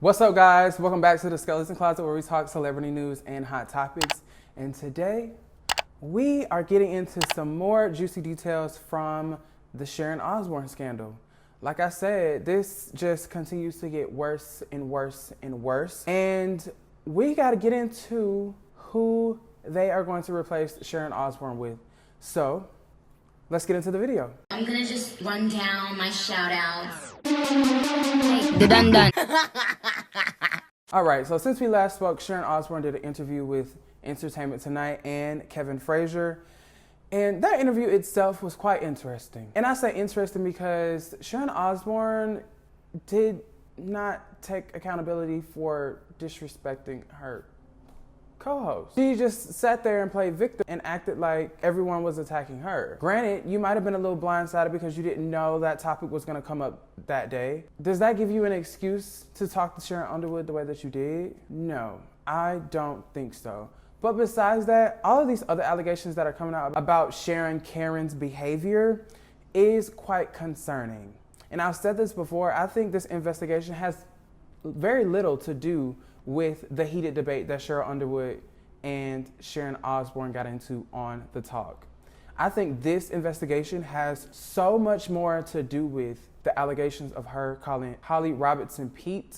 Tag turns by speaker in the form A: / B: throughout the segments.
A: What's up, guys? Welcome back to the Skeleton Closet, where we talk celebrity news and hot topics. And today, we are getting into some more juicy details from the Sharon Osbourne scandal. Like I said, this just continues to get worse and worse and worse. And we got to get into who they are going to replace Sharon Osbourne with. So, let's get into the video.
B: I'm gonna just run down my shout outs.
A: All right, so since we last spoke, Sharon Osbourne did an interview with Entertainment Tonight and Kevin Frazier. And that interview itself was quite interesting. And I say interesting because Sharon Osbourne did not take accountability for disrespecting her co-host. She just sat there and played victim and acted like everyone was attacking her. Granted, you might have been a little blindsided because you didn't know that topic was going to come up that day. Does that give you an excuse to talk to Sharon Underwood the way that you did? No, I don't think so. But besides that, all of these other allegations that are coming out about Sharon Karen's behavior is quite concerning. And I've said this before, I think this investigation has very little to do with the heated debate that Sharon Underwood and Sharon Osbourne got into on The Talk. I think this investigation has so much more to do with the allegations of her calling Holly Robertson Pete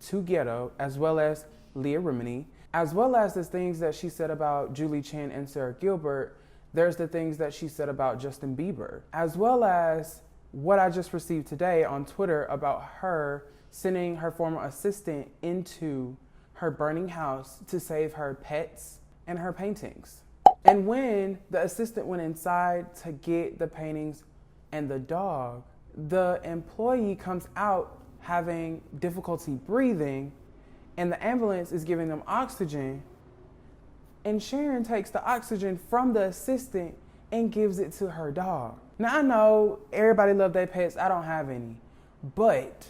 A: too ghetto, as well as Leah Remini, as well as the things that she said about Julie Chen and Sarah Gilbert. There's the things that she said about Justin Bieber, as well as what I just received today on Twitter about her sending her former assistant into her burning house to save her pets and her paintings. And when the assistant went inside to get the paintings and the dog, the employee comes out having difficulty breathing, and the ambulance is giving them oxygen, and Sharon takes the oxygen from the assistant and gives it to her dog. Now, I know everybody loves their pets. I don't have any, but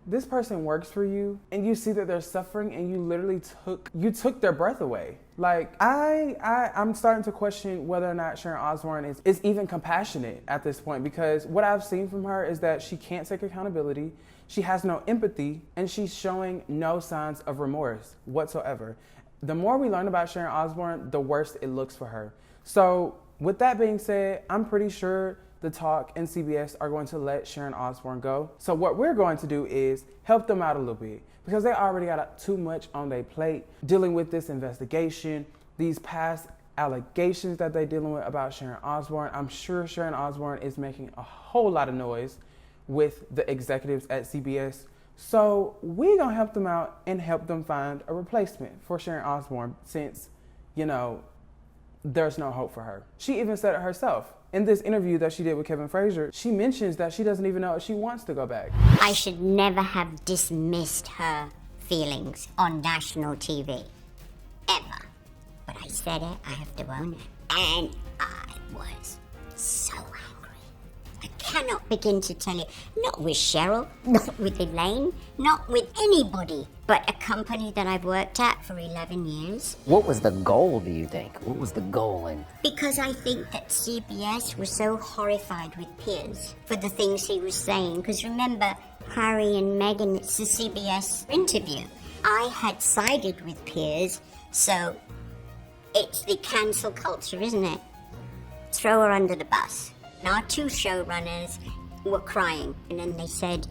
A: this person works for you and you see that they're suffering and you literally took their breath away. Like, I'm starting to question whether or not Sharon Osbourne is even compassionate at this point, because what I've seen from her is that she can't take accountability, she has no empathy, and she's showing no signs of remorse whatsoever. The more we learn about Sharon Osbourne, the worse it looks for her. So with that being said, I'm pretty sure The Talk and CBS are going to let Sharon Osbourne go. So what we're going to do is help them out a little bit, because they already got too much on their plate dealing with this investigation, these past allegations that they're dealing with about Sharon Osbourne. I'm sure Sharon Osbourne is making a whole lot of noise with the executives at CBS. So we're gonna help them out and help them find a replacement for Sharon Osbourne, since, you know, there's no hope for her. She even said it herself. In this interview that she did with Kevin Frazier, she mentions that she doesn't even know if she wants to go back.
C: I should never have dismissed her feelings on national TV. Ever. But I said it, I have to own it. And I was so angry. I cannot begin to tell you, not with Cheryl, not with Elaine, not with anybody, but a company that I've worked at for 11 years.
D: What was the goal, do you think? What was the goal?
C: Because I think that CBS was so horrified with Piers for the things he was saying. Because remember, Harry and Meghan, it's a CBS interview. I had sided with Piers, so it's the cancel culture, isn't it? Throw her under the bus. Our two showrunners were crying, and then they said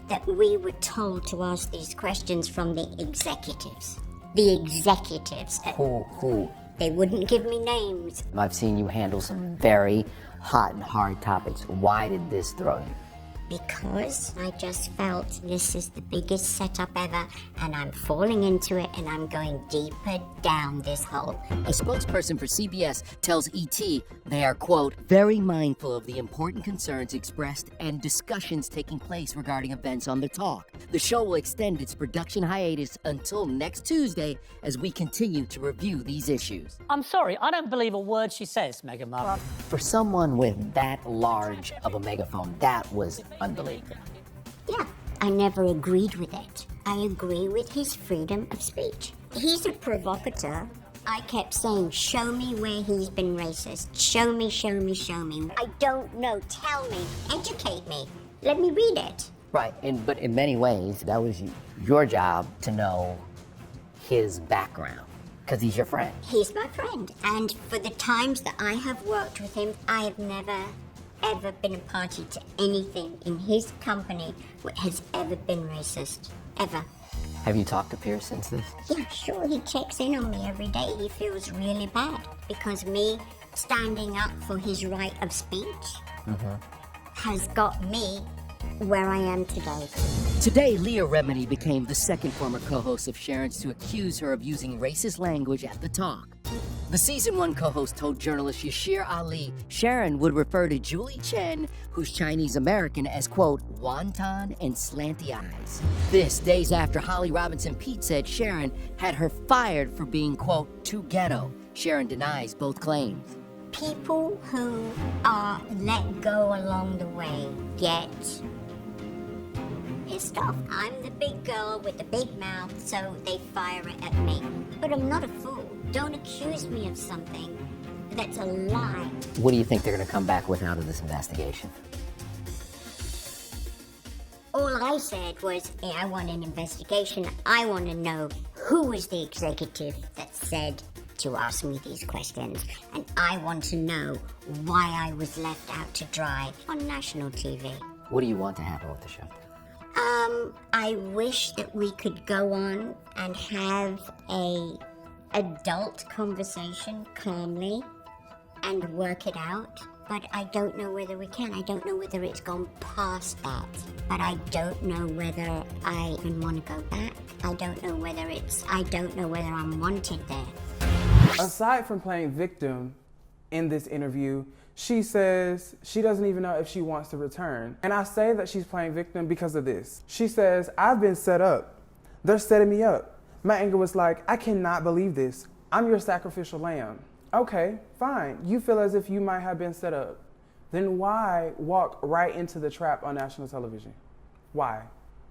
C: that we were told to ask these questions from the executives. The executives.
D: Who?
C: They wouldn't give me names.
D: I've seen you handle some very hot and hard topics. Why did this throw you?
C: Because I just felt this is the biggest setup ever, and I'm falling into it, and I'm going deeper down this hole.
E: A spokesperson for CBS tells ET they are, quote, very mindful of the important concerns expressed and discussions taking place regarding events on The Talk. The show will extend its production hiatus until next Tuesday as we continue to review these issues.
F: I'm sorry, I don't believe a word she says, Meghan Markle.
D: For someone with that large of a megaphone, that was unbelievable.
C: Yeah, I never agreed with it. I agree with his freedom of speech. He's a provocateur. I kept saying, show me where he's been racist. Show me, show me, show me. I don't know. Tell me. Educate me. Let me read it.
D: Right, but in many ways, that was your job to know his background, because he's your friend.
C: He's my friend, and for the times that I have worked with him, I have never, ever been a party to anything in his company that has ever been racist. Ever.
D: Have you talked to Pierce since this?
C: Yeah, sure, he checks in on me every day. He feels really bad because me standing up for his right of speech has got me where I am today.
E: Today, Leah Remini became the second former co-host of Sharon's to accuse her of using racist language at the talk. The season 1 co-host told journalist Yashir Ali Sharon would refer to Julie Chen, who's Chinese American, as, quote, wonton and slanty eyes. This days after Holly Robinson Pete said Sharon had her fired for being, quote, too ghetto. Sharon denies both claims.
C: People who are let go along the way get pissed off. I'm the big girl with the big mouth, so they fire it at me. But I'm not a fool. Don't accuse me of something that's a lie.
D: What do you think they're going to come back with out of this investigation?
C: All I said was, hey, I want an investigation. I want to know who was the executive that said to ask me these questions. And I want to know why I was left out to dry on national TV.
D: What do you want to happen with the show?
C: I wish that we could go on and have a adult conversation calmly and work it out, but I don't know whether we can. I don't know whether it's gone past that, but I don't know whether I even want to go back. I don't know whether I'm wanted there.
A: Aside from playing victim in this interview, she says she doesn't even know if she wants to return. And I say that she's playing victim because of this. She says, I've been set up. They're setting me up. My anger was like, I cannot believe this. I'm your sacrificial lamb. Okay, fine. You feel as if you might have been set up. Then why walk right into the trap on national television? Why?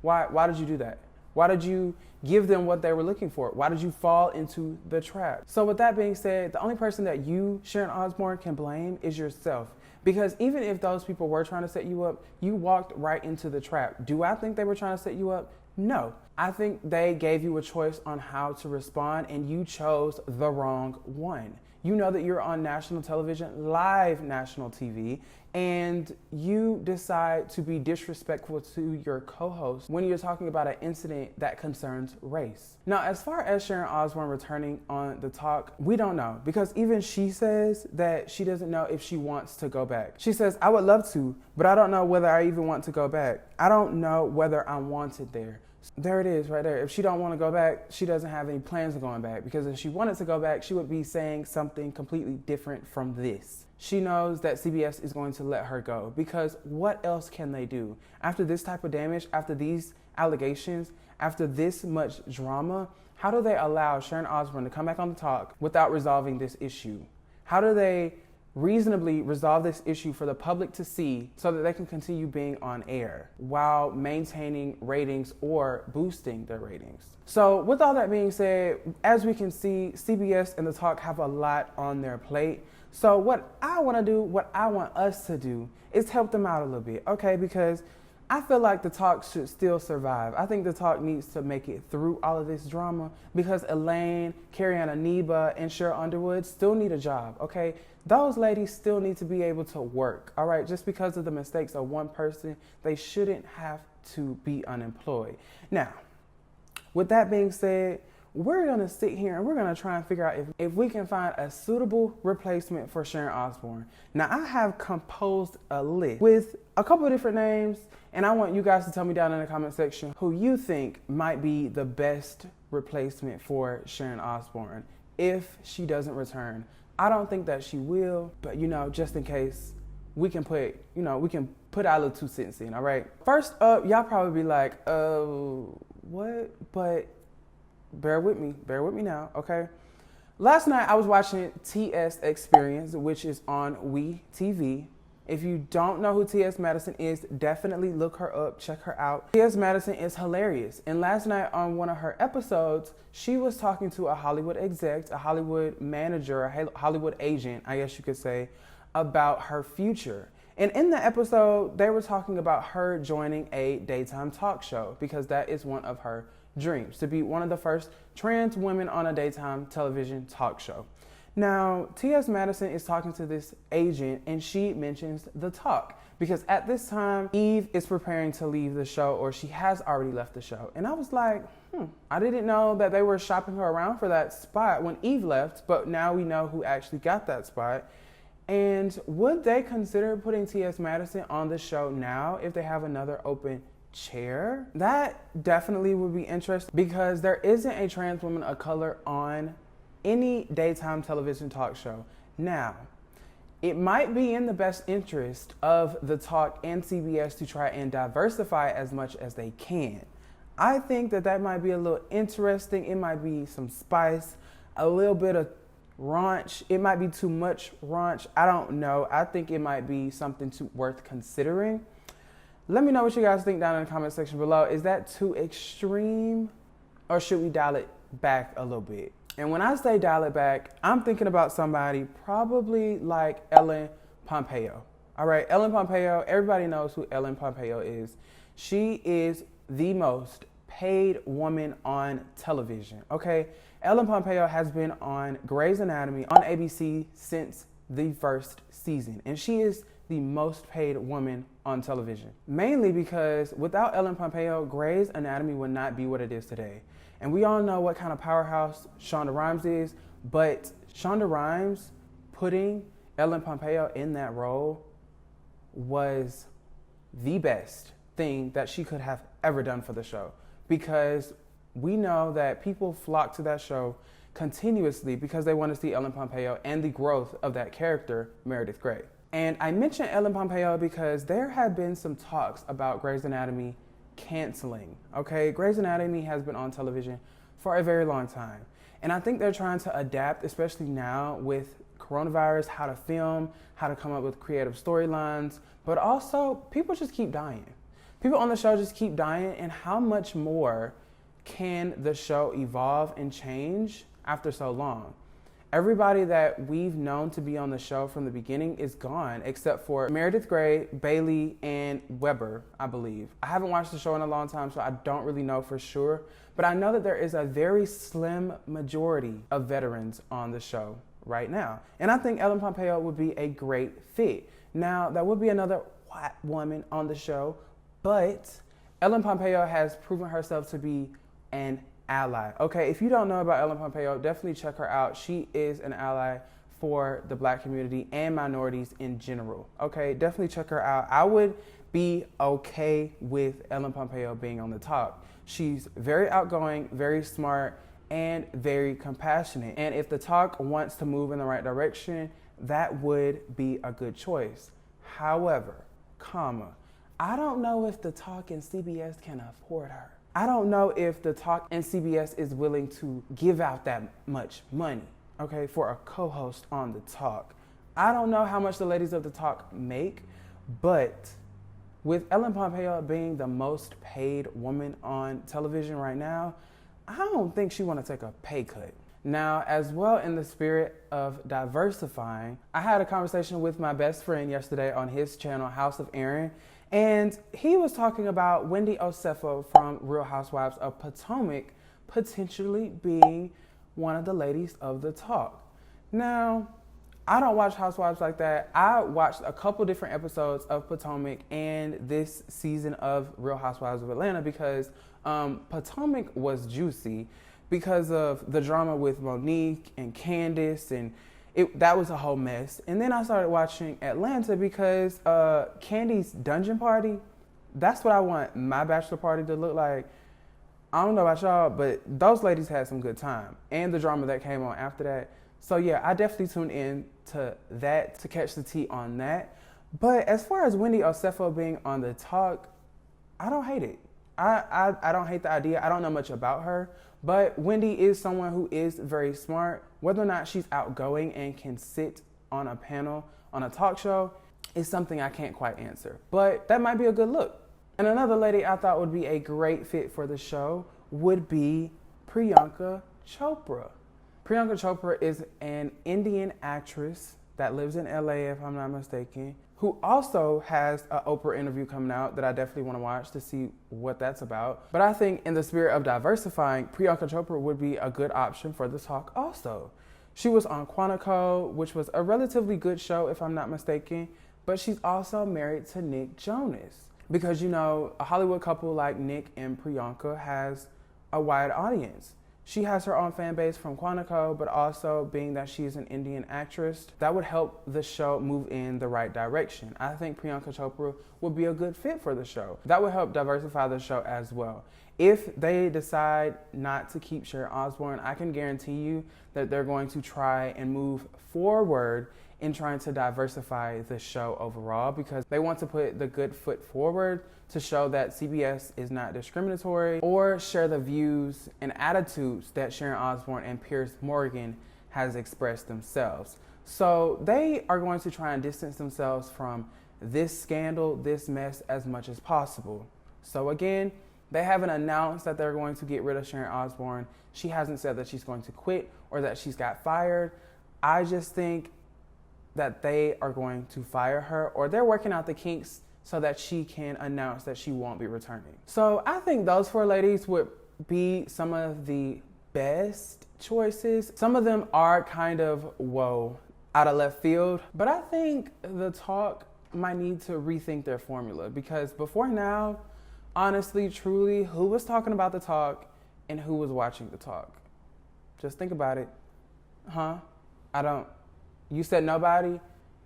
A: Why did you do that? Why did you give them what they were looking for? Why did you fall into the trap? So with that being said, the only person that you, Sharon Osbourne, can blame is yourself. Because even if those people were trying to set you up, you walked right into the trap. Do I think they were trying to set you up? No. I think they gave you a choice on how to respond, and you chose the wrong one. You know that you're on national television, live national TV, and you decide to be disrespectful to your co-host when you're talking about an incident that concerns race. Now, as far as Sharon Osbourne returning on the talk, we don't know, because even she says that she doesn't know if she wants to go back. She says, I would love to, but I don't know whether I even want to go back. I don't know whether I'm wanted there. There it is right there. If she don't want to go back, she doesn't have any plans of going back, because if she wanted to go back, she would be saying something completely different from this. She knows that CBS is going to let her go, because what else can they do? After this type of damage, after these allegations, after this much drama, how do they allow Sharon Osbourne to come back on the talk without resolving this issue? How do they reasonably resolve this issue for the public to see so that they can continue being on air while maintaining ratings or boosting their ratings? So with all that being said, as we can see, CBS and The Talk have a lot on their plate. So what I want to do, what I want us to do, is help them out a little bit, okay? Because I feel like The Talk should still survive. I think The Talk needs to make it through all of this drama, because Elaine, Carrie-Ann Aniba, and Cheryl Underwood still need a job, okay? Those ladies still need to be able to work, all right? Just because of the mistakes of one person, they shouldn't have to be unemployed. Now, with that being said, we're gonna sit here and we're gonna try and figure out if we can find a suitable replacement for Sharon Osbourne. Now, I have composed a list with a couple of different names, and I want you guys to tell me down in the comment section who you think might be the best replacement for Sharon Osbourne if she doesn't return. I don't think that she will, but just in case, we can put our little 2 cents in, all right? First up, y'all probably be like, what? But bear with me now, okay? Last night I was watching TS Experience, which is on We TV. If you don't know who T.S. Madison is, definitely look her up, check her out. T.S. Madison is hilarious. And last night on one of her episodes, she was talking to a Hollywood exec, a Hollywood manager, a Hollywood agent, I guess you could say, about her future. And in the episode, they were talking about her joining a daytime talk show because that is one of her dreams, to be one of the first trans women on a daytime television talk show. Now, T.S. Madison is talking to this agent and she mentions The Talk because at this time, Eve is preparing to leave the show, or she has already left the show. And I was like, I didn't know that they were shopping her around for that spot when Eve left, but now we know who actually got that spot. And would they consider putting T.S. Madison on the show now if they have another open chair? That definitely would be interesting because there isn't a trans woman of color on any daytime television talk show. Now, it might be in the best interest of The Talk and CBS to try and diversify as much as they can. I think that might be a little interesting. It might be some spice, a little bit of raunch. It might be too much raunch. I don't know. I think it might be something worth considering. Let me know what you guys think down in the comment section below. Is that too extreme, or should we dial it back a little bit? And when I say dial it back, I'm thinking about somebody probably like Ellen Pompeo. All right, Ellen Pompeo, everybody knows who Ellen Pompeo is. She is the most paid woman on television, okay? Ellen Pompeo has been on Grey's Anatomy on ABC since the first season, and she is the most paid woman on television. Mainly because without Ellen Pompeo, Grey's Anatomy would not be what it is today. And we all know what kind of powerhouse Shonda Rhimes is, but Shonda Rhimes putting Ellen Pompeo in that role was the best thing that she could have ever done for the show, because we know that people flock to that show continuously because they want to see Ellen Pompeo and the growth of that character, Meredith Grey. And I mentioned Ellen Pompeo because there have been some talks about Grey's Anatomy canceling, okay? Grey's Anatomy has been on television for a very long time. And I think they're trying to adapt, especially now with coronavirus, how to film, how to come up with creative storylines, but also people just keep dying. People on the show just keep dying, and how much more can the show evolve and change after so long? Everybody that we've known to be on the show from the beginning is gone, except for Meredith Grey, Bailey, and Weber, I believe. I haven't watched the show in a long time, so I don't really know for sure, but I know that there is a very slim majority of veterans on the show right now. And I think Ellen Pompeo would be a great fit. Now, that would be another white woman on the show, but Ellen Pompeo has proven herself to be an ally. Okay, if you don't know about Ellen Pompeo, definitely check her out. She is an ally for the Black community and minorities in general. Okay, definitely check her out. I would be okay with Ellen Pompeo being on The Talk. She's very outgoing, very smart, and very compassionate. And if The Talk wants to move in the right direction, that would be a good choice. However, I don't know if The Talk and CBS can afford her. I don't know if The Talk and CBS is willing to give out that much money, okay, for a co-host on The Talk. I don't know how much the ladies of The Talk make, but with Ellen Pompeo being the most paid woman on television right now, I don't think she want to take a pay cut. Now, as well, in the spirit of diversifying, I had a conversation with my best friend yesterday on his channel, House of Aaron, and he was talking about Wendy Osefo from Real Housewives of Potomac potentially being one of the ladies of The Talk. Now, I don't watch Housewives like that. I watched a couple different episodes of Potomac and this season of Real Housewives of Atlanta because Potomac was juicy because of the drama with Monique and Candace, and that was a whole mess. And then I started watching Atlanta because Candy's dungeon party, that's what I want my bachelor party to look like. I don't know about y'all, but those ladies had some good time. And the drama that came on after that. So yeah, I definitely tuned in to that to catch the tea on that. But as far as Wendy Osefo being on The Talk, I don't hate it. I don't hate the idea. I don't know much about her. But Wendy is someone who is very smart. Whether or not she's outgoing and can sit on a panel on a talk show is something I can't quite answer. But that might be a good look. And another lady I thought would be a great fit for the show would be Priyanka Chopra. Priyanka Chopra is an Indian actress that lives in LA, if I'm not mistaken, who also has an Oprah interview coming out that I definitely want to watch to see what that's about. But I think in the spirit of diversifying, Priyanka Chopra would be a good option for the talk also. She was on Quantico, which was a relatively good show, if I'm not mistaken, but she's also married to Nick Jonas. Because, you know, a Hollywood couple like Nick and Priyanka has a wide audience. She has her own fan base from Quantico, but also being that she's an Indian actress, that would help the show move in the right direction. I think Priyanka Chopra would be a good fit for the show. That would help diversify the show as well. If they decide not to keep Sharon Osbourne, I can guarantee you that they're going to try and move forward in trying to diversify the show overall, because they want to put the good foot forward to show that CBS is not discriminatory or share the views and attitudes that Sharon Osbourne and Piers Morgan has expressed themselves. So they are going to try and distance themselves from this scandal, this mess, as much as possible. So again, they haven't announced that they're going to get rid of Sharon Osbourne. She hasn't said that she's going to quit or that she's got fired. I just think that they are going to fire her, or they're working out the kinks so that she can announce that she won't be returning. So I think those four ladies would be some of the best choices. Some of them are kind of, out of left field, but I think the talk might need to rethink their formula, because before now, honestly, truly, who was talking about the talk and who was watching the talk? Just think about it. You said nobody?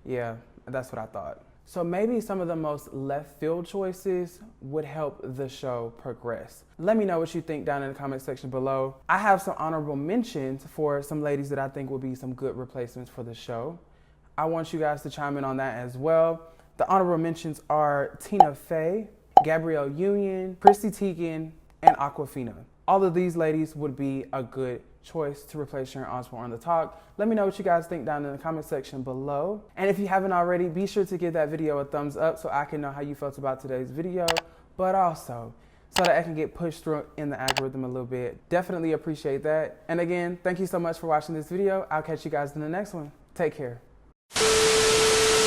A: Yeah, that's what I thought. So maybe some of the most left field choices would help the show progress. Let me know what you think down in the comment section below. I have some honorable mentions for some ladies that I think would be some good replacements for the show. I want you guys to chime in on that as well. The honorable mentions are Tina Fey, Gabrielle Union, Chrissy Teigen, and Awkwafina. All of these ladies would be a good choice to replace Sharon Osbourne on the talk. Let me know what you guys think down in the comment section below. And if you haven't already, be sure to give that video a thumbs up so I can know how you felt about today's video, but also so that I can get pushed through in the algorithm a little bit. Definitely appreciate that. And again, thank you so much for watching this video. I'll catch you guys in the next one. Take care.